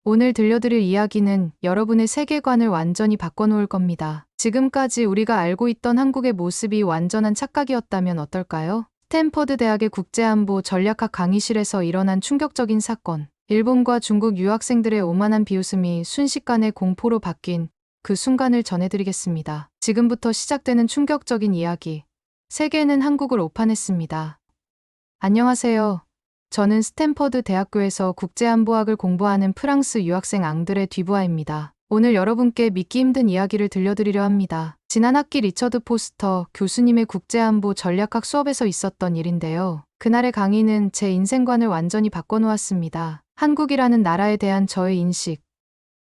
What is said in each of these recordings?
오늘 들려드릴 이야기는 여러분의 세계관을 완전히 바꿔놓을 겁니다. 지금까지 우리가 알고 있던 한국의 모습이 완전한 착각이었다면 어떨까요? 스탠퍼드 대학의 국제안보 전략학 강의실에서 일어난 충격적인 사건. 일본과 중국 유학생들의 오만한 비웃음이 순식간에 공포로 바뀐 그 순간을 전해드리겠습니다. 지금부터 시작되는 충격적인 이야기. 세계는 한국을 오판했습니다. 안녕하세요. 저는 스탠퍼드 대학교에서 국제안보학을 공부하는 프랑스 유학생 앙드레 듀부아입니다. 오늘 여러분께 믿기 힘든 이야기를 들려드리려 합니다. 지난 학기 리처드 포스터 교수님의 국제안보 전략학 수업에서 있었던 일인데요. 그날의 강의는 제 인생관을 완전히 바꿔놓았습니다. 한국이라는 나라에 대한 저의 인식,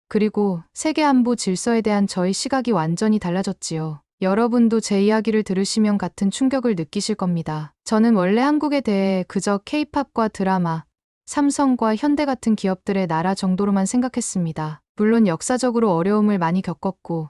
그리고 세계 안보 질서에 대한 저의 시각이 완전히 달라졌지요. 여러분도 제 이야기를 들으시면 같은 충격을 느끼실 겁니다. 저는 원래 한국에 대해 그저 K-팝과 드라마, 삼성과 현대 같은 기업들의 나라 정도로만 생각했습니다. 물론 역사적으로 어려움을 많이 겪었고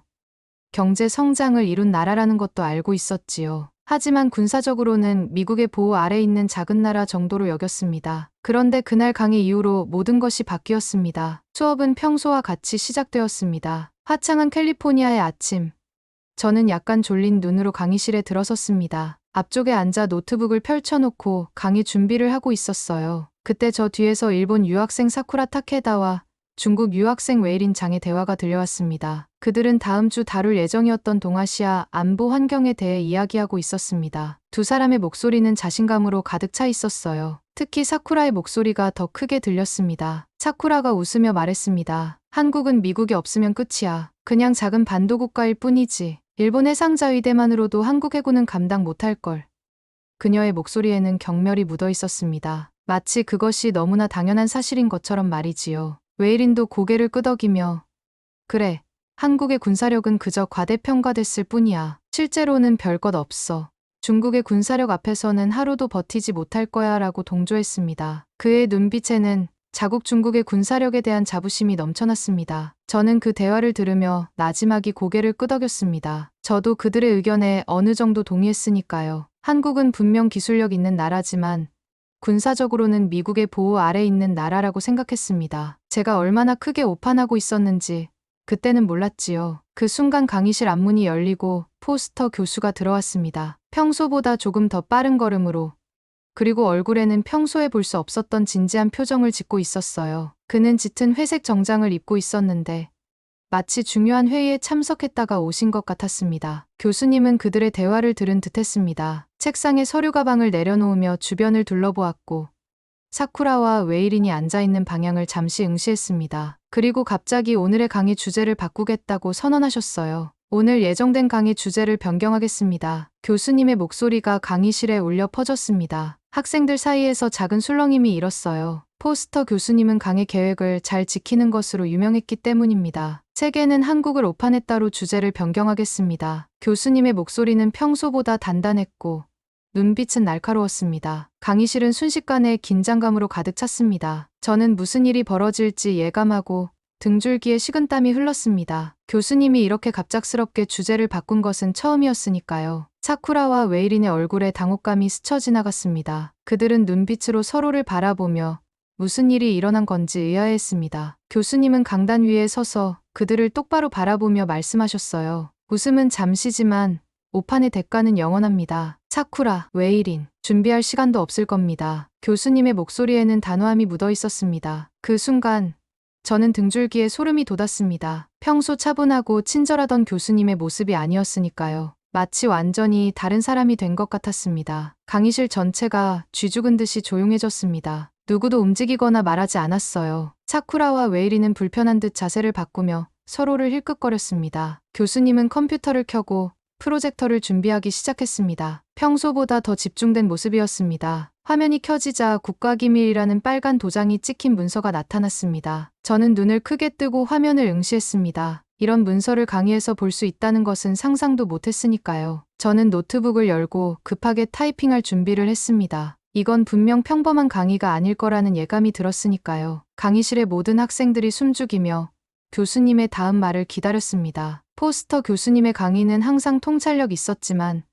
경제 성장을 이룬 나라라는 것도 알고 있었지요. 하지만 군사적으로는 미국의 보호 아래 있는 작은 나라 정도로 여겼습니다. 그런데 그날 강의 이후로 모든 것이 바뀌었습니다. 수업은 평소와 같이 시작되었습니다. 화창한 캘리포니아의 아침. 저는 약간 졸린 눈으로 강의실에 들어섰습니다. 앞쪽에 앉아 노트북을 펼쳐놓고 강의 준비를 하고 있었어요. 그때 저 뒤에서 일본 유학생 사쿠라 타케다와 중국 유학생 웨이린 장의 대화가 들려왔습니다. 그들은 다음 주 다룰 예정이었던 동아시아 안보 환경에 대해 이야기하고 있었습니다. 두 사람의 목소리는 자신감으로 가득 차 있었어요. 특히 사쿠라의 목소리가 더 크게 들렸습니다. 사쿠라가 웃으며 말했습니다. 한국은 미국이 없으면 끝이야. 그냥 작은 반도 국가일 뿐이지. 일본 해상자위대만으로도 한국 해군은 감당 못할걸. 그녀의 목소리에는 경멸이 묻어 있었습니다. 마치 그것이 너무나 당연한 사실인 것처럼 말이지요. 웨이린도 고개를 끄덕이며 그래, 한국의 군사력은 그저 과대평가됐을 뿐이야. 실제로는 별것 없어. 중국의 군사력 앞에서는 하루도 버티지 못할 거야 라고 동조했습니다. 그의 눈빛에는 자국 중국의 군사력에 대한 자부심이 넘쳐났습니다. 저는 그 대화를 들으며 나지막이 고개를 끄덕였습니다. 저도 그들의 의견에 어느 정도 동의했으니까요. 한국은 분명 기술력 있는 나라지만 군사적으로는 미국의 보호 아래 있는 나라라고 생각했습니다. 제가 얼마나 크게 오판하고 있었는지 그때는 몰랐지요. 그 순간 강의실 앞문이 열리고 포스터 교수가 들어왔습니다. 평소보다 조금 더 빠른 걸음으로, 그리고 얼굴에는 평소에 볼 수 없었던 진지한 표정을 짓고 있었어요. 그는 짙은 회색 정장을 입고 있었는데 마치 중요한 회의에 참석했다가 오신 것 같았습니다. 교수님은 그들의 대화를 들은 듯했습니다. 책상에 서류 가방을 내려놓으며 주변을 둘러보았고 사쿠라와 웨이린이 앉아있는 방향을 잠시 응시했습니다. 그리고 갑자기 오늘의 강의 주제를 바꾸겠다고 선언하셨어요. 오늘 예정된 강의 주제를 변경하겠습니다. 교수님의 목소리가 강의실에 울려 퍼졌습니다. 학생들 사이에서 작은 술렁임이 일었어요. 포스터 교수님은 강의 계획을 잘 지키는 것으로 유명했기 때문입니다. 세계는 한국을 오판했다로 주제를 변경하겠습니다. 교수님의 목소리는 평소보다 단단했고 눈빛은 날카로웠습니다. 강의실은 순식간에 긴장감으로 가득 찼습니다. 저는 무슨 일이 벌어질지 예감하고 등줄기에 식은땀이 흘렀습니다. 교수님이 이렇게 갑작스럽게 주제를 바꾼 것은 처음이었으니까요. 사쿠라와 웨이린의 얼굴에 당혹감이 스쳐 지나갔습니다. 그들은 눈빛으로 서로를 바라보며 무슨 일이 일어난 건지 의아해했습니다. 교수님은 강단 위에 서서 그들을 똑바로 바라보며 말씀하셨어요. 웃음은 잠시지만 오판의 대가는 영원합니다. 사쿠라, 웨이린, 준비할 시간도 없을 겁니다. 교수님의 목소리에는 단호함이 묻어 있었습니다. 그 순간 저는 등줄기에 소름이 돋았습니다. 평소 차분하고 친절하던 교수님의 모습이 아니었으니까요. 마치 완전히 다른 사람이 된 것 같았습니다. 강의실 전체가 쥐죽은 듯이 조용해졌습니다. 누구도 움직이거나 말하지 않았어요. 사쿠라와 웨이리는 불편한 듯 자세를 바꾸며 서로를 힐끗거렸습니다. 교수님은 컴퓨터를 켜고 프로젝터를 준비하기 시작했습니다. 평소보다 더 집중된 모습이었습니다. 화면이 켜지자 국가기밀이라는 빨간 도장이 찍힌 문서가 나타났습니다. 저는 눈을 크게 뜨고 화면을 응시했습니다. 이런 문서를 강의에서 볼 수 있다는 것은 상상도 못했으니까요. 저는 노트북을 열고 급하게 타이핑할 준비를 했습니다. 이건 분명 평범한 강의가 아닐 거라는 예감이 들었으니까요. 강의실의 모든 학생들이 숨죽이며 교수님의 다음 말을 기다렸습니다. 포스터 교수님의 강의는 항상 통찰력 있었지만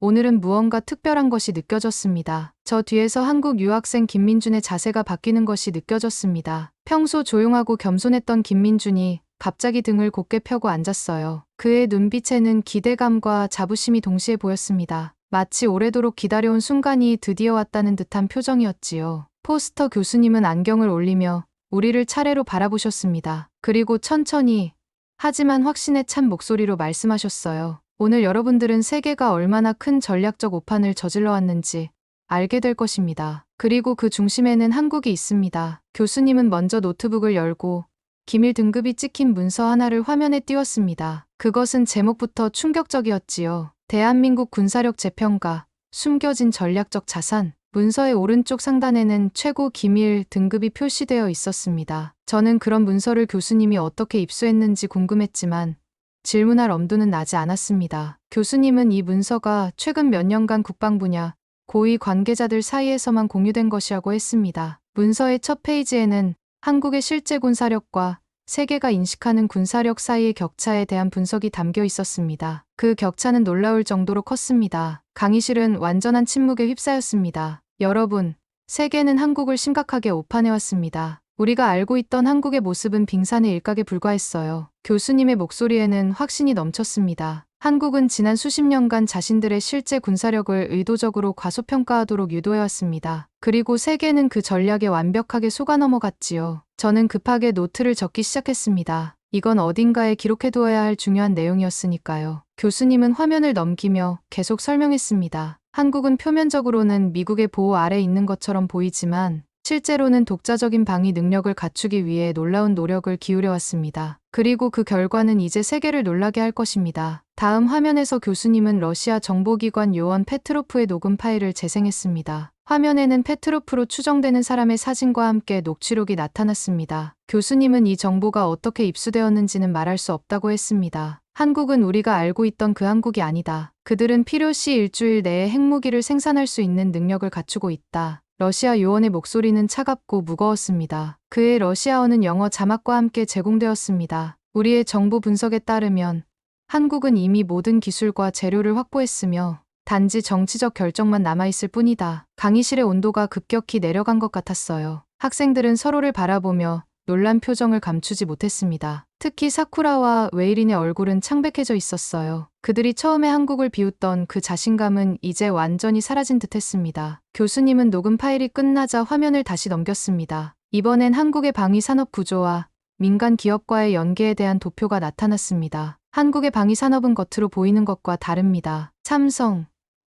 오늘은 무언가 특별한 것이 느껴졌습니다. 저 뒤에서 한국 유학생 김민준의 자세가 바뀌는 것이 느껴졌습니다. 평소 조용하고 겸손했던 김민준이 갑자기 등을 곧게 펴고 앉았어요. 그의 눈빛에는 기대감과 자부심이 동시에 보였습니다. 마치 오래도록 기다려온 순간이 드디어 왔다는 듯한 표정이었지요. 포스터 교수님은 안경을 올리며 우리를 차례로 바라보셨습니다. 그리고 천천히 하지만 확신에 찬 목소리로 말씀하셨어요. 오늘 여러분들은 세계가 얼마나 큰 전략적 오판을 저질러 왔는지 알게 될 것입니다. 그리고 그 중심에는 한국이 있습니다. 교수님은 먼저 노트북을 열고 기밀 등급이 찍힌 문서 하나를 화면에 띄웠습니다. 그것은 제목부터 충격적이었지요. 대한민국 군사력 재평가, 숨겨진 전략적 자산. 문서의 오른쪽 상단에는 최고 기밀 등급이 표시되어 있었습니다. 저는 그런 문서를 교수님이 어떻게 입수했는지 궁금했지만 질문할 엄두는 나지 않았습니다. 교수님은 이 문서가 최근 몇 년간 국방 분야 고위 관계자들 사이에서만 공유된 것이라고 했습니다. 문서의 첫 페이지에는 한국의 실제 군사력과 세계가 인식하는 군사력 사이의 격차에 대한 분석이 담겨 있었습니다. 그 격차는 놀라울 정도로 컸습니다. 강의실은 완전한 침묵에 휩싸였습니다. 여러분, 세계는 한국을 심각하게 오판해왔습니다. 우리가 알고 있던 한국의 모습은 빙산의 일각에 불과했어요. 교수님의 목소리에는 확신이 넘쳤습니다. 한국은 지난 수십 년간 자신들의 실제 군사력을 의도적으로 과소평가하도록 유도해왔습니다. 그리고 세계는 그 전략에 완벽하게 속아 넘어갔지요. 저는 급하게 노트를 적기 시작했습니다. 이건 어딘가에 기록해두어야 할 중요한 내용이었으니까요. 교수님은 화면을 넘기며 계속 설명했습니다. 한국은 표면적으로는 미국의 보호 아래 있는 것처럼 보이지만 실제로는 독자적인 방위 능력을 갖추기 위해 놀라운 노력을 기울여왔습니다. 그리고 그 결과는 이제 세계를 놀라게 할 것입니다. 다음 화면에서 교수님은 러시아 정보기관 요원 페트로프의 녹음 파일을 재생했습니다. 화면에는 페트로프로 추정되는 사람의 사진과 함께 녹취록이 나타났습니다. 교수님은 이 정보가 어떻게 입수되었는지는 말할 수 없다고 했습니다. 한국은 우리가 알고 있던 그 한국이 아니다. 그들은 필요시 일주일 내에 핵무기를 생산할 수 있는 능력을 갖추고 있다. 러시아 요원의 목소리는 차갑고 무거웠습니다. 그의 러시아어는 영어 자막과 함께 제공되었습니다. 우리의 정보 분석에 따르면 한국은 이미 모든 기술과 재료를 확보했으며 단지 정치적 결정만 남아있을 뿐이다. 강의실의 온도가 급격히 내려간 것 같았어요. 학생들은 서로를 바라보며 놀란 표정을 감추지 못했습니다. 특히 사쿠라와 웨이린의 얼굴은 창백해져 있었어요. 그들이 처음에 한국을 비웃던 그 자신감은 이제 완전히 사라진 듯했습니다. 교수님은 녹음 파일이 끝나자 화면을 다시 넘겼습니다. 이번엔 한국의 방위 산업 구조와 민간 기업과의 연계에 대한 도표가 나타났습니다. 한국의 방위 산업은 겉으로 보이는 것과 다릅니다. 삼성,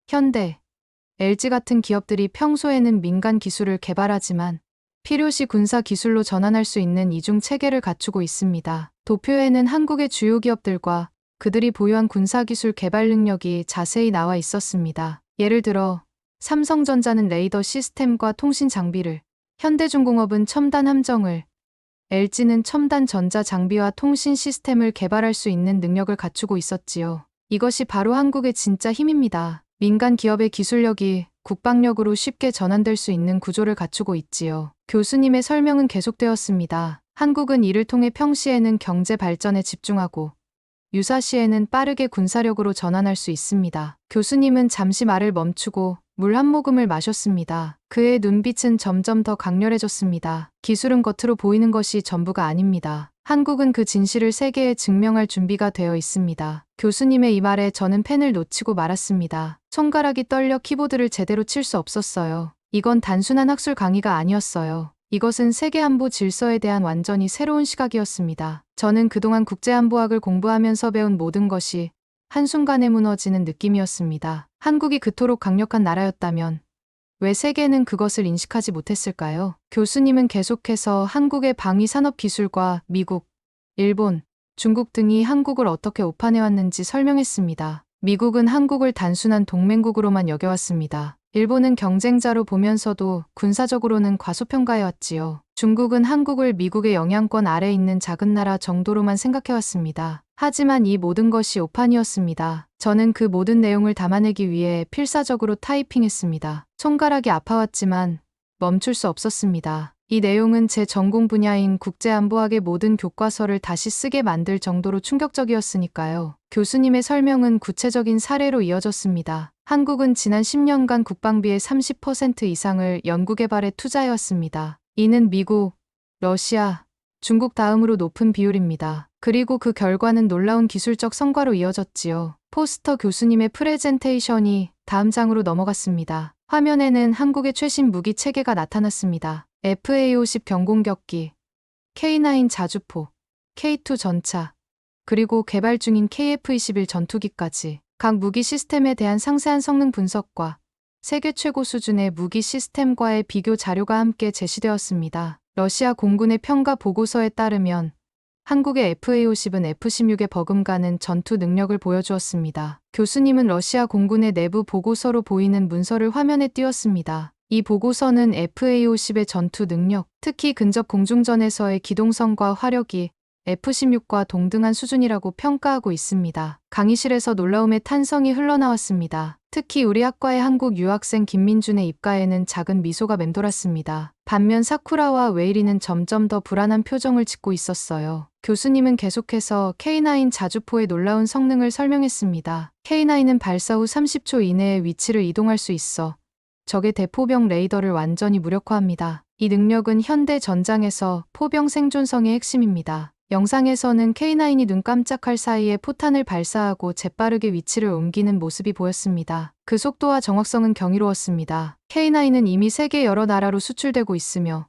현대, LG 같은 기업들이 평소에는 민간 기술을 개발하지만 필요시 군사 기술로 전환할 수 있는 이중 체계를 갖추고 있습니다. 도표에는 한국의 주요 기업들과 그들이 보유한 군사기술 개발 능력이 자세히 나와 있었습니다. 예를 들어 삼성전자는 레이더 시스템과 통신 장비를, 현대중공업은 첨단 함정을, LG는 첨단 전자 장비와 통신 시스템을 개발할 수 있는 능력을 갖추고 있었지요. 이것이 바로 한국의 진짜 힘입니다. 민간 기업의 기술력이 국방력으로 쉽게 전환될 수 있는 구조를 갖추고 있지요. 교수님의 설명은 계속되었습니다. 한국은 이를 통해 평시에는 경제 발전에 집중하고 유사시에는 빠르게 군사력으로 전환할 수 있습니다. 교수님은 잠시 말을 멈추고 물 한 모금을 마셨습니다. 그의 눈빛은 점점 더 강렬해졌습니다. 기술은 겉으로 보이는 것이 전부가 아닙니다. 한국은 그 진실을 세계에 증명할 준비가 되어 있습니다. 교수님의 이 말에 저는 펜을 놓치고 말았습니다. 손가락이 떨려 키보드를 제대로 칠 수 없었어요. 이건 단순한 학술 강의가 아니었어요. 이것은 세계안보 질서에 대한 완전히 새로운 시각이었습니다. 저는 그동안 국제안보학을 공부하면서 배운 모든 것이 한순간에 무너지는 느낌이었습니다. 한국이 그토록 강력한 나라였다면 왜 세계는 그것을 인식하지 못했을까요? 교수님은 계속해서 한국의 방위 산업 기술과 미국, 일본, 중국 등이 한국을 어떻게 오판해왔는지 설명했습니다. 미국은 한국을 단순한 동맹국으로만 여겨왔습니다. 일본은 경쟁자로 보면서도 군사적으로는 과소평가해왔지요. 중국은 한국을 미국의 영향권 아래 있는 작은 나라 정도로만 생각해왔습니다. 하지만 이 모든 것이 오판이었습니다. 저는 그 모든 내용을 담아내기 위해 필사적으로 타이핑했습니다. 손가락이 아파왔지만 멈출 수 없었습니다. 이 내용은 제 전공 분야인 국제안보학의 모든 교과서를 다시 쓰게 만들 정도로 충격적이었으니까요. 교수님의 설명은 구체적인 사례로 이어졌습니다. 한국은 지난 10년간 국방비의 30% 이상을 연구개발에 투자해왔습니다. 이는 미국, 러시아, 중국 다음으로 높은 비율입니다. 그리고 그 결과는 놀라운 기술적 성과로 이어졌지요. 포스터 교수님의 프레젠테이션이 다음 장으로 넘어갔습니다. 화면에는 한국의 최신 무기 체계가 나타났습니다. FA-50 경공격기, K9 자주포, K2 전차, 그리고 개발 중인 KF-21 전투기까지 각 무기 시스템에 대한 상세한 성능 분석과 세계 최고 수준의 무기 시스템과의 비교 자료가 함께 제시되었습니다. 러시아 공군의 평가 보고서에 따르면 한국의 FA-50은 F-16에 버금가는 전투 능력을 보여주었습니다. 교수님은 러시아 공군의 내부 보고서로 보이는 문서를 화면에 띄웠습니다. 이 보고서는 FA-50의 전투 능력, 특히 근접 공중전에서의 기동성과 화력이 F-16과 동등한 수준이라고 평가하고 있습니다. 강의실에서 놀라움의 탄성이 흘러나왔습니다. 특히 우리 학과의 한국 유학생 김민준의 입가에는 작은 미소가 맴돌았습니다. 반면 사쿠라와 웨이리는 점점 더 불안한 표정을 짓고 있었어요. 교수님은 계속해서 K9 자주포의 놀라운 성능을 설명했습니다. K9은 발사 후 30초 이내에 위치를 이동할 수 있어 적의 대포병 레이더를 완전히 무력화합니다. 이 능력은 현대 전장에서 포병 생존성의 핵심입니다. 영상에서는 K9이 눈 깜짝할 사이에 포탄을 발사하고 재빠르게 위치를 옮기는 모습이 보였습니다. 그 속도와 정확성은 경이로웠습니다. K9은 이미 세계 여러 나라로 수출되고 있으며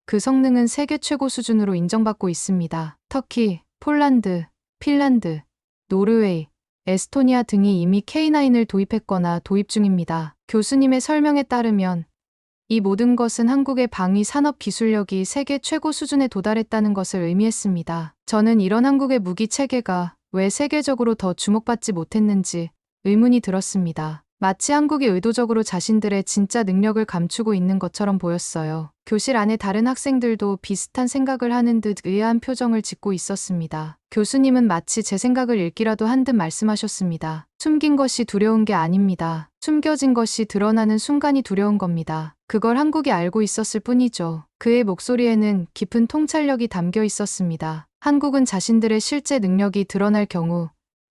그 성능은 세계 최고 수준으로 인정받고 있습니다. 터키, 폴란드, 핀란드, 노르웨이, 에스토니아 등이 이미 K9을 도입했거나 도입 중입니다. 교수님의 설명에 따르면 이 모든 것은 한국의 방위 산업 기술력이 세계 최고 수준에 도달했다는 것을 의미했습니다. 저는 이런 한국의 무기 체계가 왜 세계적으로 더 주목받지 못했는지 의문이 들었습니다. 마치 한국이 의도적으로 자신들의 진짜 능력을 감추고 있는 것처럼 보였어요. 교실 안에 다른 학생들도 비슷한 생각을 하는 듯 의아한 표정을 짓고 있었습니다. 교수님은 마치 제 생각을 읽기라도 한 듯 말씀하셨습니다. 숨긴 것이 두려운 게 아닙니다. 숨겨진 것이 드러나는 순간이 두려운 겁니다. 그걸 한국이 알고 있었을 뿐이죠. 그의 목소리에는 깊은 통찰력이 담겨 있었습니다. 한국은 자신들의 실제 능력이 드러날 경우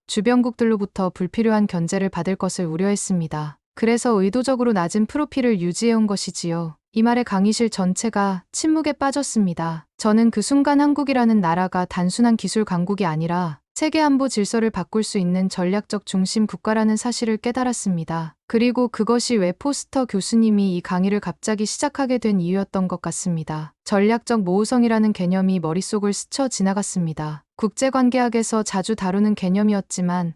주변국들로부터 불필요한 견제를 받을 것을 우려했습니다. 그래서 의도적으로 낮은 프로필을 유지해온 것이지요. 이 말에 강의실 전체가 침묵에 빠졌습니다. 저는 그 순간 한국이라는 나라가 단순한 기술 강국이 아니라 세계 안보 질서를 바꿀 수 있는 전략적 중심 국가라는 사실을 깨달았습니다. 그리고 그것이 왜 포스터 교수님이 이 강의를 갑자기 시작하게 된 이유였던 것 같습니다. 전략적 모호성이라는 개념이 머릿속을 스쳐 지나갔습니다. 국제관계학에서 자주 다루는 개념이었지만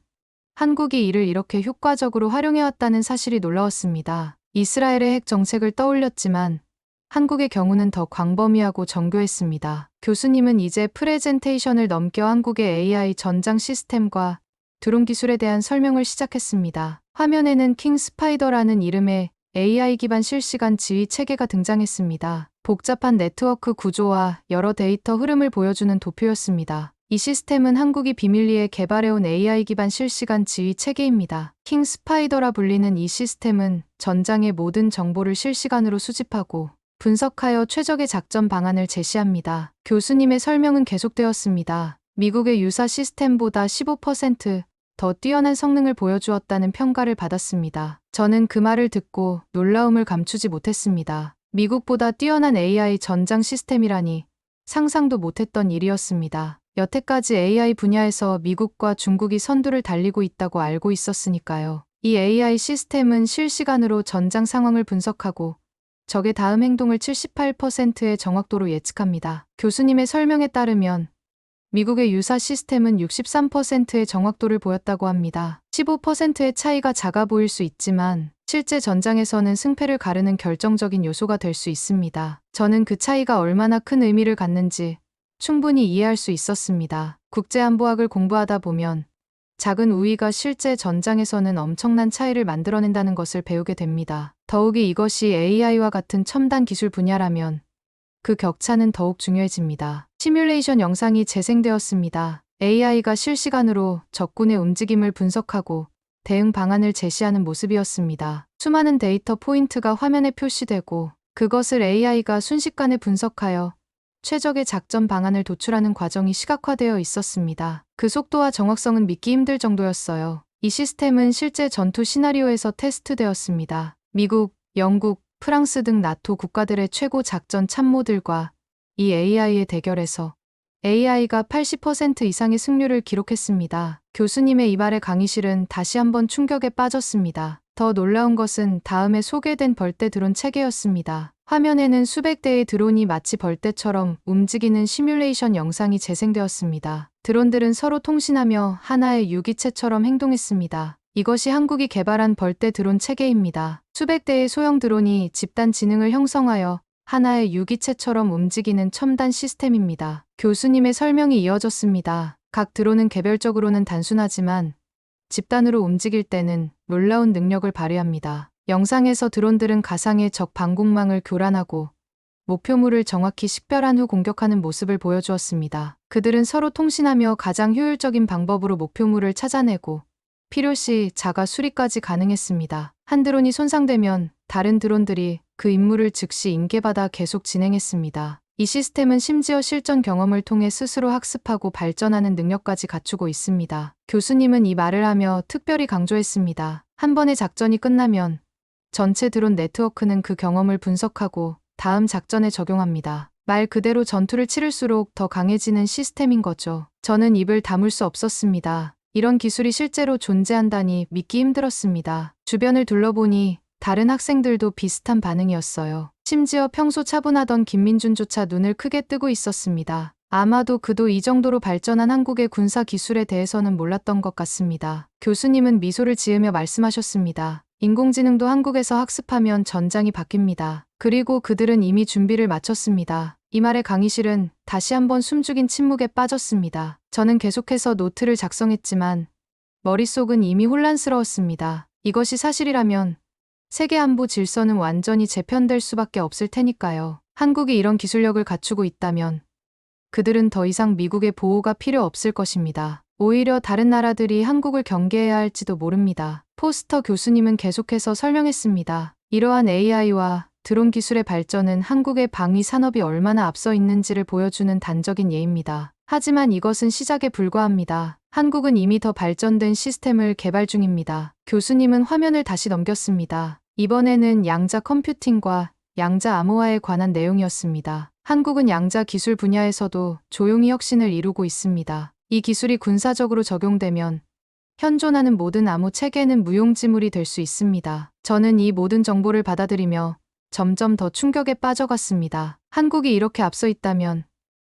한국이 이를 이렇게 효과적으로 활용해왔다는 사실이 놀라웠습니다. 이스라엘의 핵 정책을 떠올렸지만 한국의 경우는 더 광범위하고 정교했습니다. 교수님은 이제 프레젠테이션을 넘겨 한국의 AI 전장 시스템과 드론 기술에 대한 설명을 시작했습니다. 화면에는 킹 스파이더라는 이름의 AI 기반 실시간 지휘 체계가 등장했습니다. 복잡한 네트워크 구조와 여러 데이터 흐름을 보여주는 도표였습니다. 이 시스템은 한국이 비밀리에 개발해온 AI 기반 실시간 지휘 체계입니다. 킹 스파이더라 불리는 이 시스템은 전장의 모든 정보를 실시간으로 수집하고 분석하여 최적의 작전 방안을 제시합니다. 교수님의 설명은 계속되었습니다. 미국의 유사 시스템보다 15% 더 뛰어난 성능을 보여주었다는 평가를 받았습니다. 저는 그 말을 듣고 놀라움을 감추지 못했습니다. 미국보다 뛰어난 AI 전장 시스템이라니 상상도 못했던 일이었습니다. 여태까지 AI 분야에서 미국과 중국이 선두를 달리고 있다고 알고 있었으니까요. 이 AI 시스템은 실시간으로 전장 상황을 분석하고 적의 다음 행동을 78%의 정확도로 예측합니다. 교수님의 설명에 따르면 미국의 유사 시스템은 63%의 정확도를 보였다고 합니다. 15%의 차이가 작아 보일 수 있지만 실제 전장에서는 승패를 가르는 결정적인 요소가 될 수 있습니다. 저는 그 차이가 얼마나 큰 의미를 갖는지 충분히 이해할 수 있었습니다. 국제안보학을 공부하다 보면 작은 우위가 실제 전장에서는 엄청난 차이를 만들어낸다는 것을 배우게 됩니다. 더욱이 이것이 AI와 같은 첨단 기술 분야라면 그 격차는 더욱 중요해집니다. 시뮬레이션 영상이 재생되었습니다. AI가 실시간으로 적군의 움직임을 분석하고 대응 방안을 제시하는 모습이었습니다. 수많은 데이터 포인트가 화면에 표시되고 그것을 AI가 순식간에 분석하여 최적의 작전 방안을 도출하는 과정이 시각화되어 있었습니다. 그 속도와 정확성은 믿기 힘들 정도였어요. 이 시스템은 실제 전투 시나리오에서 테스트되었습니다. 미국, 영국, 프랑스 등 나토 국가들의 최고 작전 참모들과 이 AI의 대결에서 AI가 80% 이상의 승률을 기록했습니다. 교수님의 이 말에 강의실은 다시 한번 충격에 빠졌습니다. 더 놀라운 것은 다음에 소개된 벌떼 드론 체계였습니다. 화면에는 수백 대의 드론이 마치 벌떼처럼 움직이는 시뮬레이션 영상이 재생되었습니다. 드론들은 서로 통신하며 하나의 유기체처럼 행동했습니다. 이것이 한국이 개발한 벌떼 드론 체계입니다. 수백 대의 소형 드론이 집단 지능을 형성하여 하나의 유기체처럼 움직이는 첨단 시스템입니다. 교수님의 설명이 이어졌습니다. 각 드론은 개별적으로는 단순하지만 집단으로 움직일 때는 놀라운 능력을 발휘합니다. 영상에서 드론들은 가상의 적 방공망을 교란하고 목표물을 정확히 식별한 후 공격하는 모습을 보여주었습니다. 그들은 서로 통신하며 가장 효율적인 방법으로 목표물을 찾아내고 필요시 자가 수리까지 가능했습니다. 한 드론이 손상되면 다른 드론들이 그 임무를 즉시 인계받아 계속 진행했습니다. 이 시스템은 심지어 실전 경험을 통해 스스로 학습하고 발전하는 능력까지 갖추고 있습니다. 교수님은 이 말을 하며 특별히 강조했습니다. 한 번의 작전이 끝나면 전체 드론 네트워크는 그 경험을 분석하고 다음 작전에 적용합니다. 말 그대로 전투를 치를수록 더 강해지는 시스템인 거죠. 저는 입을 다물 수 없었습니다. 이런 기술이 실제로 존재한다니 믿기 힘들었습니다. 주변을 둘러보니 다른 학생들도 비슷한 반응이었어요. 심지어 평소 차분하던 김민준조차 눈을 크게 뜨고 있었습니다. 아마도 그도 이 정도로 발전한 한국의 군사 기술에 대해서는 몰랐던 것 같습니다. 교수님은 미소를 지으며 말씀하셨습니다. 인공지능도 한국에서 학습하면 전장이 바뀝니다. 그리고 그들은 이미 준비를 마쳤습니다. 이 말에 강의실은 다시 한번 숨죽인 침묵에 빠졌습니다. 저는 계속해서 노트를 작성했지만 머릿속은 이미 혼란스러웠습니다. 이것이 사실이라면 세계 안보 질서는 완전히 재편될 수밖에 없을 테니까요. 한국이 이런 기술력을 갖추고 있다면 그들은 더 이상 미국의 보호가 필요 없을 것입니다. 오히려 다른 나라들이 한국을 경계해야 할지도 모릅니다. 포스터 교수님은 계속해서 설명했습니다. 이러한 AI와 드론 기술의 발전은 한국의 방위 산업이 얼마나 앞서 있는지를 보여주는 단적인 예입니다. 하지만 이것은 시작에 불과합니다. 한국은 이미 더 발전된 시스템을 개발 중입니다. 교수님은 화면을 다시 넘겼습니다. 이번에는 양자 컴퓨팅과 양자 암호화에 관한 내용이었습니다. 한국은 양자 기술 분야에서도 조용히 혁신을 이루고 있습니다. 이 기술이 군사적으로 적용되면 현존하는 모든 암호 체계는 무용지물이 될 수 있습니다. 저는 이 모든 정보를 받아들이며 점점 더 충격에 빠져갔습니다. 한국이 이렇게 앞서 있다면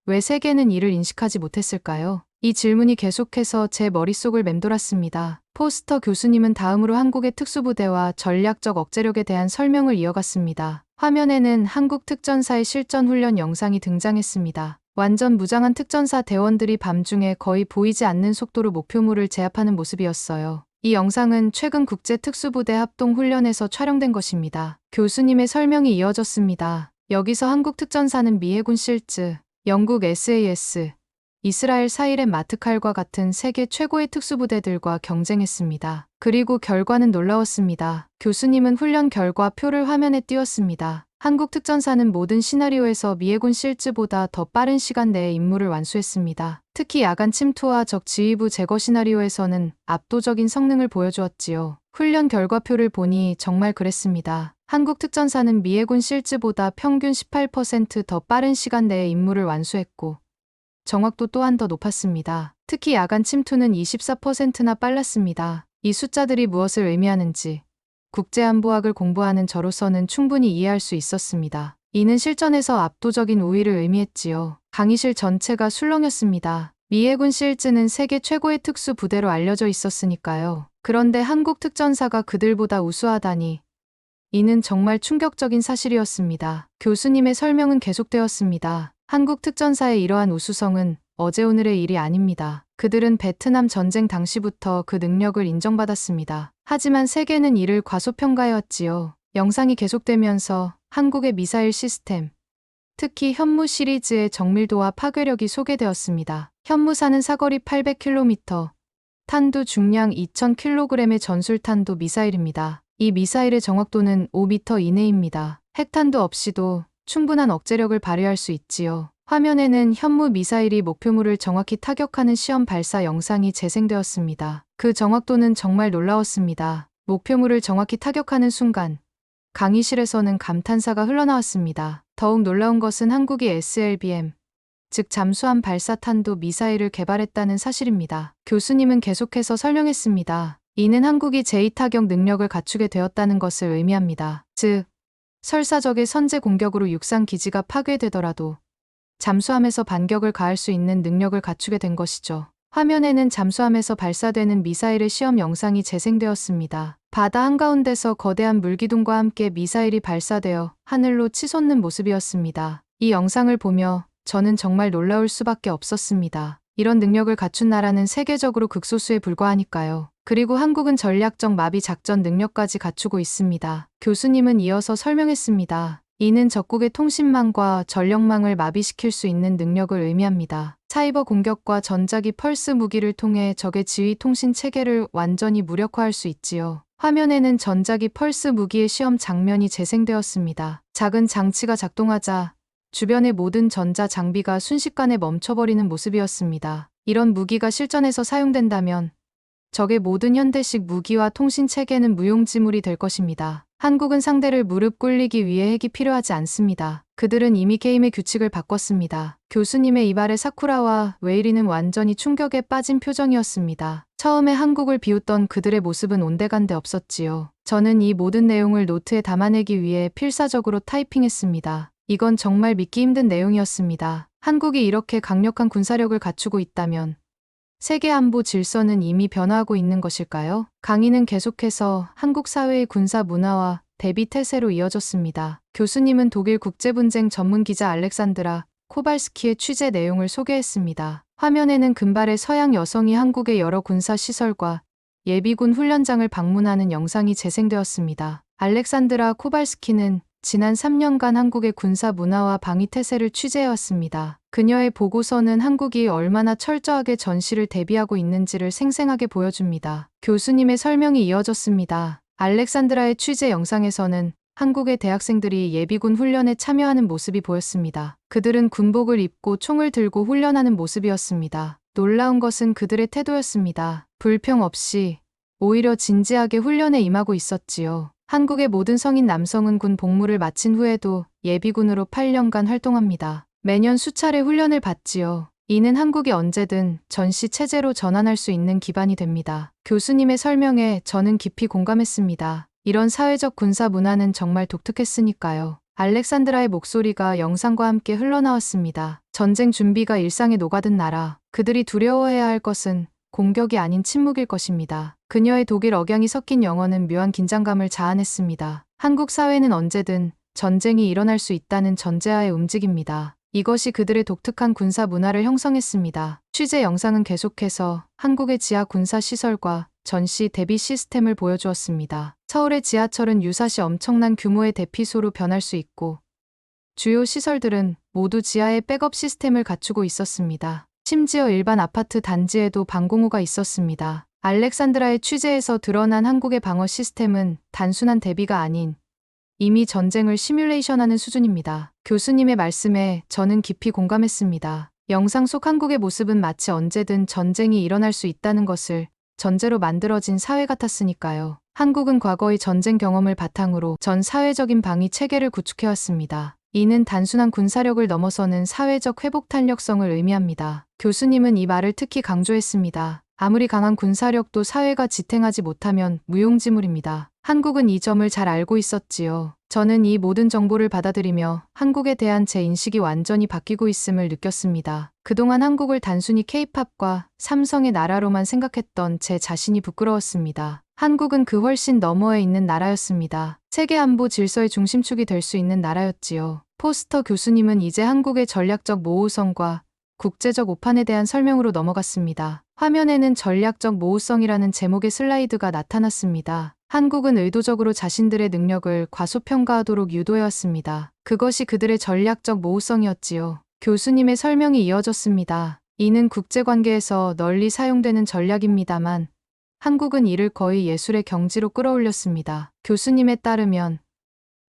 왜 세계는 이를 인식하지 못했을까요? 이 질문이 계속해서 제 머릿속을 맴돌았습니다. 포스터 교수님은 다음으로 한국의 특수부대와 전략적 억제력에 대한 설명을 이어갔습니다. 화면에는 한국 특전사의 실전 훈련 영상이 등장했습니다. 완전 무장한 특전사 대원들이 밤중에 거의 보이지 않는 속도로 목표물을 제압하는 모습이었어요. 이 영상은 최근 국제 특수부대 합동 훈련에서 촬영된 것입니다. 교수님의 설명이 이어졌습니다. 여기서 한국 특전사는 미 해군 실즈, 영국 SAS, 이스라엘 사일의 마트칼과 같은 세계 최고의 특수부대들과 경쟁했습니다. 그리고 결과는 놀라웠습니다. 교수님은 훈련 결과 표를 화면에 띄웠습니다. 한국 특전사는 모든 시나리오에서 미 해군 실즈보다 더 빠른 시간 내에 임무를 완수했습니다. 특히 야간 침투와 적 지휘부 제거 시나리오에서는 압도적인 성능을 보여주었지요. 훈련 결과표를 보니 정말 그랬습니다. 한국 특전사는 미 해군 실즈보다 평균 18% 더 빠른 시간 내에 임무를 완수했고 정확도 또한 더 높았습니다. 특히 야간 침투는 24%나 빨랐습니다. 이 숫자들이 무엇을 의미하는지 국제안보학을 공부하는 저로서는 충분히 이해할 수 있었습니다. 이는 실전에서 압도적인 우위를 의미했지요. 강의실 전체가 술렁였습니다. 미 해군 실즈는 세계 최고의 특수 부대로 알려져 있었으니까요. 그런데 한국 특전사가 그들보다 우수하다니. 이는 정말 충격적인 사실이었습니다. 교수님의 설명은 계속되었습니다. 한국 특전사의 이러한 우수성은 어제 오늘의 일이 아닙니다. 그들은 베트남 전쟁 당시부터 그 능력을 인정받았습니다. 하지만 세계는 이를 과소평가해왔지요. 영상이 계속되면서 한국의 미사일 시스템, 특히 현무 시리즈의 정밀도와 파괴력이 소개되었습니다. 현무사는 사거리 800km, 탄두 중량 2000kg의 전술탄도 미사일입니다. 이 미사일의 정확도는 5m 이내입니다. 핵탄두 없이도 충분한 억제력을 발휘할 수 있지요. 화면에는 현무 미사일이 목표물을 정확히 타격하는 시험 발사 영상이 재생되었습니다. 그 정확도는 정말 놀라웠습니다. 목표물을 정확히 타격하는 순간 강의실에서는 감탄사가 흘러나왔습니다. 더욱 놀라운 것은 한국이 SLBM, 즉 잠수함 발사탄도 미사일을 개발했다는 사실입니다. 교수님은 계속해서 설명했습니다. 이는 한국이 제2타격 능력을 갖추게 되었다는 것을 의미합니다. 즉, 설사 적의 선제 공격으로 육상 기지가 파괴되더라도 잠수함에서 반격을 가할 수 있는 능력을 갖추게 된 것이죠. 화면에는 잠수함에서 발사되는 미사일의 시험 영상이 재생되었습니다. 바다 한가운데서 거대한 물기둥과 함께 미사일이 발사되어 하늘로 치솟는 모습이었습니다. 이 영상을 보며 저는 정말 놀라울 수밖에 없었습니다. 이런 능력을 갖춘 나라는 세계적으로 극소수에 불과하니까요. 그리고 한국은 전략적 마비 작전 능력까지 갖추고 있습니다. 교수님은 이어서 설명했습니다. 이는 적국의 통신망과 전력망을 마비시킬 수 있는 능력을 의미합니다. 사이버 공격과 전자기 펄스 무기를 통해 적의 지휘 통신 체계를 완전히 무력화할 수 있지요. 화면에는 전자기 펄스 무기의 시험 장면이 재생되었습니다. 작은 장치가 작동하자 주변의 모든 전자 장비가 순식간에 멈춰버리는 모습이었습니다. 이런 무기가 실전에서 사용된다면 적의 모든 현대식 무기와 통신 체계는 무용지물이 될 것입니다. 한국은 상대를 무릎 꿇리기 위해 핵이 필요하지 않습니다. 그들은 이미 게임의 규칙을 바꿨습니다. 교수님의 이 말에 사쿠라와 웨이리는 완전히 충격에 빠진 표정이었습니다. 처음에 한국을 비웃던 그들의 모습은 온데간데 없었지요. 저는 이 모든 내용을 노트에 담아내기 위해 필사적으로 타이핑했습니다. 이건 정말 믿기 힘든 내용이었습니다. 한국이 이렇게 강력한 군사력을 갖추고 있다면 세계 안보 질서는 이미 변화하고 있는 것일까요? 강의는 계속해서 한국 사회의 군사 문화와 대비 태세로 이어졌습니다. 교수님은 독일 국제분쟁 전문 기자 알렉산드라 코발스키의 취재 내용을 소개했습니다. 화면에는 금발의 서양 여성이 한국의 여러 군사 시설과 예비군 훈련장을 방문하는 영상이 재생되었습니다. 알렉산드라 코발스키는 지난 3년간 한국의 군사 문화와 방위 태세를 취재해왔습니다. 그녀의 보고서는 한국이 얼마나 철저하게 전시를 대비하고 있는지를 생생하게 보여줍니다. 교수님의 설명이 이어졌습니다. 알렉산드라의 취재 영상에서는 한국의 대학생들이 예비군 훈련에 참여하는 모습이 보였습니다. 그들은 군복을 입고 총을 들고 훈련하는 모습이었습니다. 놀라운 것은 그들의 태도였습니다. 불평 없이 오히려 진지하게 훈련에 임하고 있었지요. 한국의 모든 성인 남성은 군 복무를 마친 후에도 예비군으로 8년간 활동합니다. 매년 수차례 훈련을 받지요. 이는 한국이 언제든 전시 체제로 전환할 수 있는 기반이 됩니다. 교수님의 설명에 저는 깊이 공감했습니다. 이런 사회적 군사 문화는 정말 독특했으니까요. 알렉산드라의 목소리가 영상과 함께 흘러나왔습니다. 전쟁 준비가 일상에 녹아든 나라. 그들이 두려워해야 할 것은 공격이 아닌 침묵일 것입니다. 그녀의 독일 억양이 섞인 영어는 묘한 긴장감을 자아냈습니다. 한국 사회는 언제든 전쟁이 일어날 수 있다는 전제하에 움직입니다. 이것이 그들의 독특한 군사 문화를 형성했습니다. 취재 영상은 계속해서 한국의 지하 군사 시설과 전시 대비 시스템을 보여주었습니다. 서울의 지하철은 유사시 엄청난 규모의 대피소로 변할 수 있고 주요 시설들은 모두 지하에 백업 시스템을 갖추고 있었습니다. 심지어 일반 아파트 단지에도 방공호가 있었습니다. 알렉산드라의 취재에서 드러난 한국의 방어 시스템은 단순한 대비가 아닌 이미 전쟁을 시뮬레이션하는 수준입니다. 교수님의 말씀에 저는 깊이 공감했습니다. 영상 속 한국의 모습은 마치 언제든 전쟁이 일어날 수 있다는 것을 전제로 만들어진 사회 같았으니까요. 한국은 과거의 전쟁 경험을 바탕으로 전 사회적인 방위 체계를 구축해왔습니다. 이는 단순한 군사력을 넘어서는 사회적 회복 탄력성을 의미합니다. 교수님은 이 말을 특히 강조했습니다. 아무리 강한 군사력도 사회가 지탱하지 못하면 무용지물입니다. 한국은 이 점을 잘 알고 있었지요. 저는 이 모든 정보를 받아들이며 한국에 대한 제 인식이 완전히 바뀌고 있음을 느꼈습니다. 그동안 한국을 단순히 K-팝과 삼성의 나라로만 생각했던 제 자신이 부끄러웠습니다. 한국은 그 훨씬 너머에 있는 나라였습니다. 세계 안보 질서의 중심축이 될 수 있는 나라였지요. 포스터 교수님은 이제 한국의 전략적 모호성과 국제적 오판에 대한 설명으로 넘어갔습니다. 화면에는 전략적 모호성이라는 제목의 슬라이드가 나타났습니다. 한국은 의도적으로 자신들의 능력을 과소평가하도록 유도해왔습니다. 그것이 그들의 전략적 모호성이었지요. 교수님의 설명이 이어졌습니다. 이는 국제관계에서 널리 사용되는 전략입니다만 한국은 이를 거의 예술의 경지로 끌어올렸습니다. 교수님에 따르면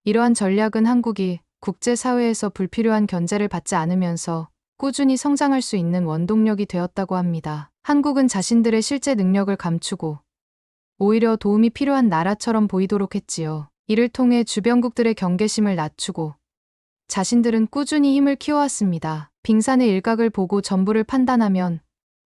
이러한 전략은 한국이 국제사회에서 불필요한 견제를 받지 않으면서 꾸준히 성장할 수 있는 원동력이 되었다고 합니다. 한국은 자신들의 실제 능력을 감추고 오히려 도움이 필요한 나라처럼 보이도록 했지요. 이를 통해 주변국들의 경계심을 낮추고 자신들은 꾸준히 힘을 키워왔습니다. 빙산의 일각을 보고 전부를 판단하면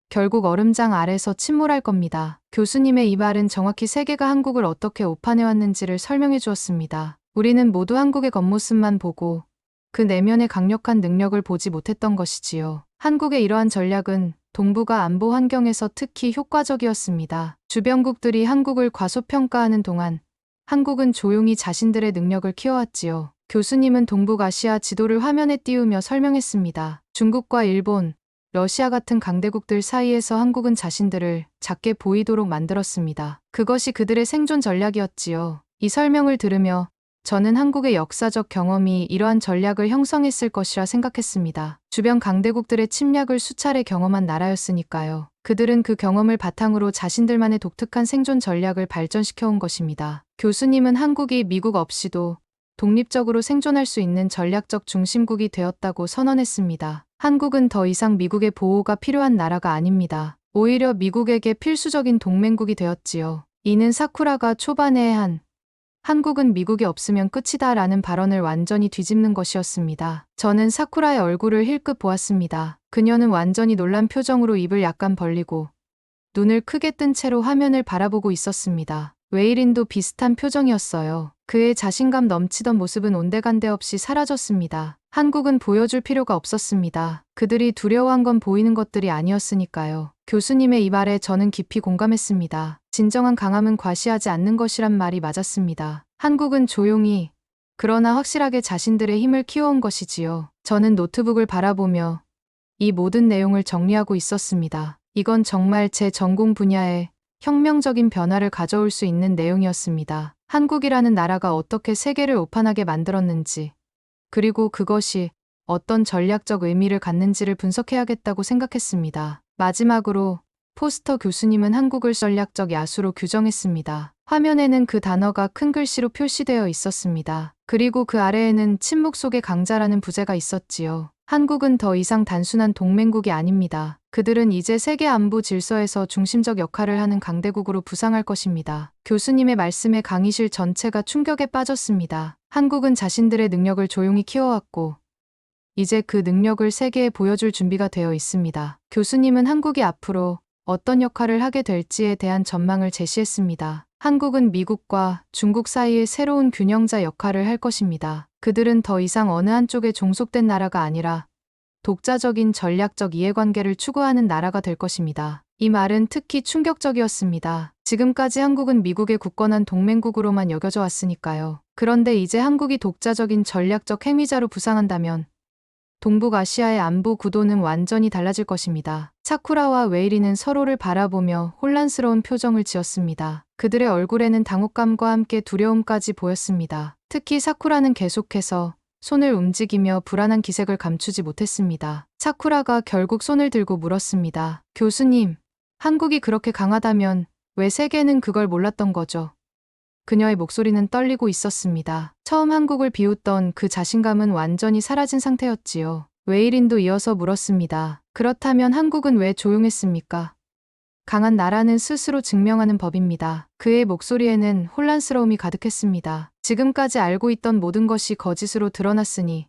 결국 얼음장 아래서 침몰할 겁니다. 교수님의 이 말은 정확히 세계가 한국을 어떻게 오판해왔는지를 설명해 주었습니다. 우리는 모두 한국의 겉모습만 보고 그 내면의 강력한 능력을 보지 못했던 것이지요. 한국의 이러한 전략은 동북아 안보 환경에서 특히 효과적이었습니다. 주변국들이 한국을 과소평가하는 동안 한국은 조용히 자신들의 능력을 키워왔지요. 교수님은 동북아시아 지도를 화면에 띄우며 설명했습니다. 중국과 일본, 러시아 같은 강대국들 사이에서 한국은 자신들을 작게 보이도록 만들었습니다. 그것이 그들의 생존 전략이었지요. 이 설명을 들으며 저는 한국의 역사적 경험이 이러한 전략을 형성했을 것이라 생각했습니다. 주변 강대국들의 침략을 수차례 경험한 나라였으니까요. 그들은 그 경험을 바탕으로 자신들만의 독특한 생존 전략을 발전시켜온 것입니다. 교수님은 한국이 미국 없이도 독립적으로 생존할 수 있는 전략적 중심국이 되었다고 선언했습니다. 한국은 더 이상 미국의 보호가 필요한 나라가 아닙니다. 오히려 미국에게 필수적인 동맹국이 되었지요. 이는 사쿠라가 초반에 한 한국은 미국이 없으면 끝이다 라는 발언을 완전히 뒤집는 것이었습니다. 저는 사쿠라의 얼굴을 힐끗 보았습니다. 그녀는 완전히 놀란 표정으로 입을 약간 벌리고 눈을 크게 뜬 채로 화면을 바라보고 있었습니다. 웨이린도 비슷한 표정이었어요. 그의 자신감 넘치던 모습은 온데간데 없이 사라졌습니다. 한국은 보여줄 필요가 없었습니다. 그들이 두려워한 건 보이는 것들이 아니었으니까요. 교수님의 이 말에 저는 깊이 공감했습니다. 진정한 강함은 과시하지 않는 것이란 말이 맞았습니다. 한국은 조용히 그러나 확실하게 자신들의 힘을 키워온 것이지요. 저는 노트북을 바라보며 이 모든 내용을 정리하고 있었습니다. 이건 정말 제 전공 분야에 혁명적인 변화를 가져올 수 있는 내용이었습니다. 한국이라는 나라가 어떻게 세계를 오판하게 만들었는지, 그리고 그것이 어떤 전략적 의미를 갖는지를 분석해야겠다고 생각했습니다. 마지막으로 포스터 교수님은 한국을 전략적 야수로 규정했습니다. 화면에는 그 단어가 큰 글씨로 표시되어 있었습니다. 그리고 그 아래에는 침묵 속의 강자라는 부제가 있었지요. 한국은 더 이상 단순한 동맹국이 아닙니다. 그들은 이제 세계 안보 질서에서 중심적 역할을 하는 강대국으로 부상할 것입니다. 교수님의 말씀에 강의실 전체가 충격에 빠졌습니다. 한국은 자신들의 능력을 조용히 키워왔고 이제 그 능력을 세계에 보여줄 준비가 되어 있습니다. 교수님은 한국이 앞으로 어떤 역할을 하게 될지에 대한 전망을 제시했습니다. 한국은 미국과 중국 사이의 새로운 균형자 역할을 할 것입니다. 그들은 더 이상 어느 한쪽에 종속된 나라가 아니라 독자적인 전략적 이해관계를 추구하는 나라가 될 것입니다. 이 말은 특히 충격적이었습니다. 지금까지 한국은 미국의 굳건한 동맹국으로만 여겨져 왔으니까요. 그런데 이제 한국이 독자적인 전략적 행위자로 부상한다면 동북아시아의 안보 구도는 완전히 달라질 것입니다. 사쿠라와 웨이리는 서로를 바라보며 혼란스러운 표정을 지었습니다. 그들의 얼굴에는 당혹감과 함께 두려움까지 보였습니다. 특히 사쿠라는 계속해서 손을 움직이며 불안한 기색을 감추지 못했습니다. 사쿠라가 결국 손을 들고 물었습니다. 교수님, 한국이 그렇게 강하다면 왜 세계는 그걸 몰랐던 거죠? 그녀의 목소리는 떨리고 있었습니다. 처음 한국을 비웃던 그 자신감은 완전히 사라진 상태였지요. 웨이린도 이어서 물었습니다. 그렇다면 한국은 왜 조용했습니까? 강한 나라는 스스로 증명하는 법입니다. 그의 목소리에는 혼란스러움이 가득했습니다. 지금까지 알고 있던 모든 것이 거짓으로 드러났으니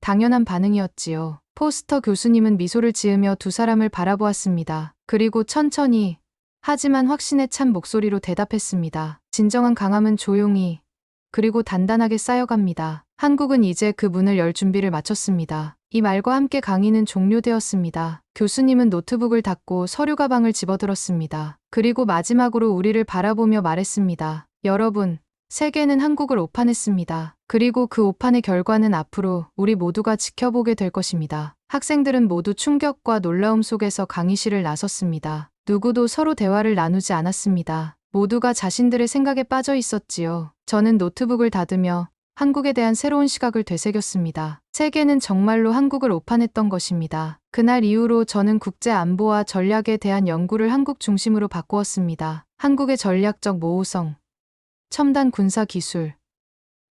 당연한 반응이었지요. 포스터 교수님은 미소를 지으며 두 사람을 바라보았습니다. 그리고 천천히 하지만 확신에 찬 목소리로 대답했습니다. 진정한 강함은 조용히 그리고 단단하게 쌓여갑니다. 한국은 이제 그 문을 열 준비를 마쳤습니다. 이 말과 함께 강의는 종료되었습니다. 교수님은 노트북을 닫고 서류 가방을 집어들었습니다. 그리고 마지막으로 우리를 바라보며 말했습니다. 여러분, 세계는 한국을 오판했습니다. 그리고 그 오판의 결과는 앞으로 우리 모두가 지켜보게 될 것입니다. 학생들은 모두 충격과 놀라움 속에서 강의실을 나섰습니다. 누구도 서로 대화를 나누지 않았습니다. 모두가 자신들의 생각에 빠져 있었지요. 저는 노트북을 닫으며 한국에 대한 새로운 시각을 되새겼습니다. 세계는 정말로 한국을 오판했던 것입니다. 그날 이후로 저는 국제 안보와 전략에 대한 연구를 한국 중심으로 바꾸었습니다. 한국의 전략적 모호성, 첨단 군사 기술,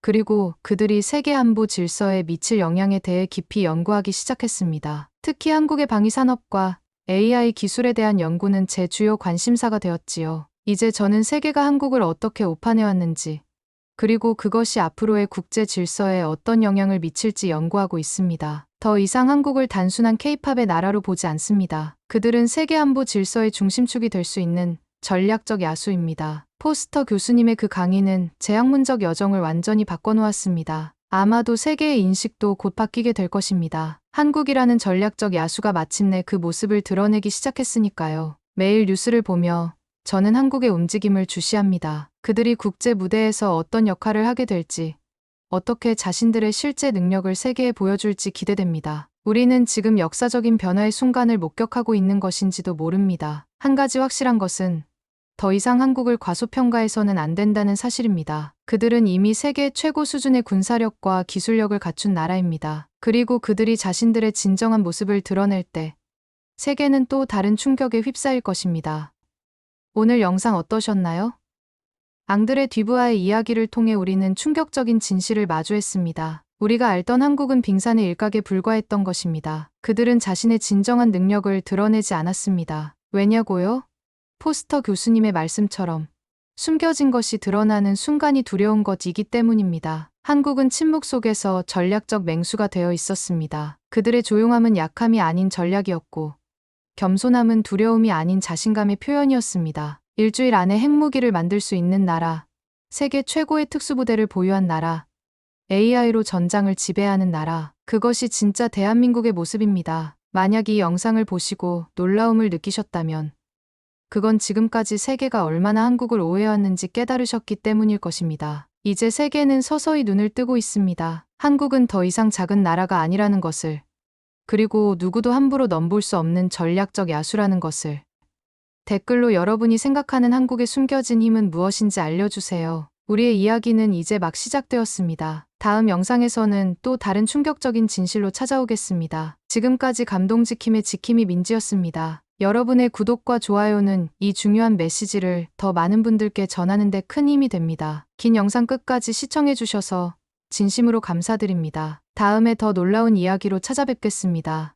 그리고 그들이 세계 안보 질서에 미칠 영향에 대해 깊이 연구하기 시작했습니다. 특히 한국의 방위 산업과 AI 기술에 대한 연구는 제 주요 관심사가 되었지요. 이제 저는 세계가 한국을 어떻게 오판해왔는지, 그리고 그것이 앞으로의 국제 질서에 어떤 영향을 미칠지 연구하고 있습니다. 더 이상 한국을 단순한 케이팝의 나라로 보지 않습니다. 그들은 세계 안보 질서의 중심축이 될 수 있는 전략적 야수입니다. 포스터 교수님의 그 강의는 제 학문적 여정을 완전히 바꿔놓았습니다. 아마도 세계의 인식도 곧 바뀌게 될 것입니다. 한국이라는 전략적 야수가 마침내 그 모습을 드러내기 시작했으니까요. 매일 뉴스를 보며 저는 한국의 움직임을 주시합니다. 그들이 국제 무대에서 어떤 역할을 하게 될지, 어떻게 자신들의 실제 능력을 세계에 보여줄지 기대됩니다. 우리는 지금 역사적인 변화의 순간을 목격하고 있는 것인지도 모릅니다. 한 가지 확실한 것은 더 이상 한국을 과소평가해서는 안 된다는 사실입니다. 그들은 이미 세계 최고 수준의 군사력과 기술력을 갖춘 나라입니다. 그리고 그들이 자신들의 진정한 모습을 드러낼 때 세계는 또 다른 충격에 휩싸일 것입니다. 오늘 영상 어떠셨나요? 앙드레 듀부아의 이야기를 통해 우리는 충격적인 진실을 마주했습니다. 우리가 알던 한국은 빙산의 일각에 불과했던 것입니다. 그들은 자신의 진정한 능력을 드러내지 않았습니다. 왜냐고요? 포스터 교수님의 말씀처럼 숨겨진 것이 드러나는 순간이 두려운 것이기 때문입니다. 한국은 침묵 속에서 전략적 맹수가 되어 있었습니다. 그들의 조용함은 약함이 아닌 전략이었고, 겸손함은 두려움이 아닌 자신감의 표현이었습니다. 일주일 안에 핵무기를 만들 수 있는 나라, 세계 최고의 특수부대를 보유한 나라, AI로 전장을 지배하는 나라, 그것이 진짜 대한민국의 모습입니다. 만약 이 영상을 보시고 놀라움을 느끼셨다면 그건 지금까지 세계가 얼마나 한국을 오해해왔는지 깨달으셨기 때문일 것입니다. 이제 세계는 서서히 눈을 뜨고 있습니다. 한국은 더 이상 작은 나라가 아니라는 것을, 그리고 누구도 함부로 넘볼 수 없는 전략적 야수라는 것을. 댓글로 여러분이 생각하는 한국의 숨겨진 힘은 무엇인지 알려주세요. 우리의 이야기는 이제 막 시작되었습니다. 다음 영상에서는 또 다른 충격적인 진실로 찾아오겠습니다. 지금까지 감동지킴의 지킴이 민지였습니다. 여러분의 구독과 좋아요는 이 중요한 메시지를 더 많은 분들께 전하는 데 큰 힘이 됩니다. 긴 영상 끝까지 시청해주셔서 진심으로 감사드립니다. 다음에 더 놀라운 이야기로 찾아뵙겠습니다.